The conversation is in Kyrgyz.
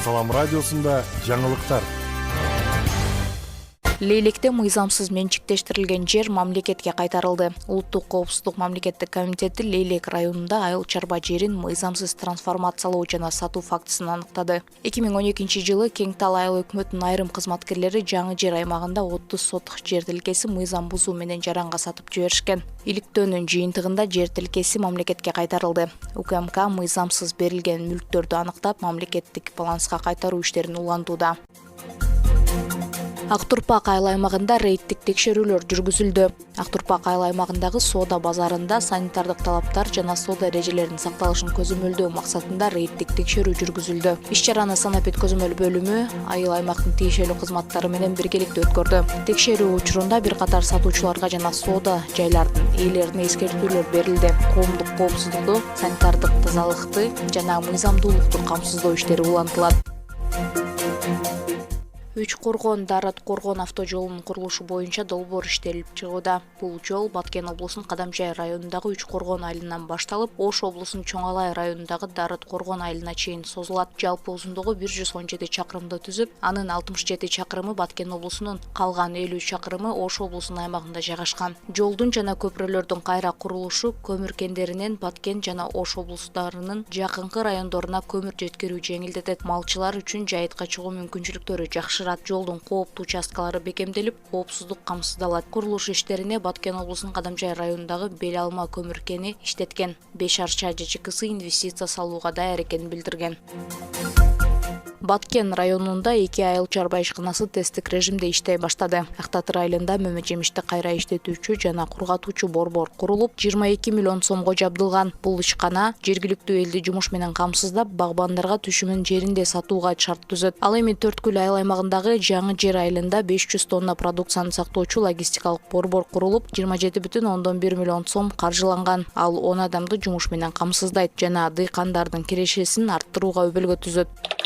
Салам радиосунда жаңылыктар. Лейлекте мыйзамсыз менчиктештирилген жер мамлекетке кайтарылды. Улуттук коопсуздук мамлекеттик комитети Лейлек районунда айыл чарба жерин мыйзамсыз трансформациялоо жана сатуу фактысын аныктады. 2012 жылы Кең Тал айыл өкмөтүнүн айрым кызматкерлери жаңы жер аймагында 30 сотук жер тилкеси мыйзам бузуу менен жаранга сатып жиберишкен. Иликтөөнүн жыйынтыгында жер тилкеси мамлекетке кайтарылды. УКМК мыйзамсыз берилген мүлктөрдү аныктап, мамлекеттик баланска кайтаруу иштерин улантууда. Ак Турпак айыл аймагында рейдтик текшерүүлөр жүргүзүлдү. Ак Турпак айыл аймагындагы соода базарында санитардык талаптар жана соода эрежелеринин сакталышын көзөмөлдөө максатында рейдтик текшерүү жүргүзүлдү. Иш-чараны санапет көзөмөл бөлүмү айыл аймактын тиешелүү кызматтары менен биргеликте өткөрдү. Текшерүү учурунда бир катар сатуучуларга жана соода жайлардын ээлерине эскертүүлөр берилди. Коомдук коопсуздукту, санитардык тазалыкты жана мыйзамдуулукту камсыздоо иштери улантылат. Үч Коргон Дарат Коргон автожолунун курулушу боюнча долбоор иштелип чыгууда. Бул жол Баткен облусунун Кадамжай районундагы Үч Коргон айылынан башталып, Ош облусунун Чоң Алай районундагы Дарат Коргон айылына чейин созулат. Жалпы узундугу 117 чакырымды түзүп, анын 67 чакырымы Баткен облусунун, калган 50 чакырымы Ош облусунун аймагында жайгашкан. Жолдун жана көпүрөлөрдүн кайра курулушу көмүр кендеринен Баткен жана Ош облустарынын жакынкы райондоруна көмүр жеткирүү жеңилдетет. Малчылар үчүн жайытка чыгуу мүмкүнчүлүктөрү жакшырат. Жолдун кооптуу участкалары бекемделип, коопсуздук камсыздалат. Курулуш иштерине Баткен облусунун Кадамжай районундагы Бел Алма көмүр кени иштеткен. 5 арча ЖЧКсы инвестиция салууга даяр экенин билдирген. Баткен районунда 2 айыл чарба ишканасы тесттик режимде иштей баштады. Актатыр айылында мөмө жемишти кайра иштетүүчү жана кургатуучу борбор курулуп, 22 миллион сомго жабдылган. Бул ишкана жергиликтүү элди жумуш менен камсыздап, багбандарга түшүмүн жеринде сатууга шарт түзөт. Ал эми Төрткүл айыл аймагындагы жаңы жер айылында 500 тонна продукцияны сактоочу логистикалык борбор курулуп, 27,1 миллион сом каржыланган. Ал 10 адамды жумуш менен камсыздайт жана дыйкандардын кирешесин арттырууга өбөлгө түзөт.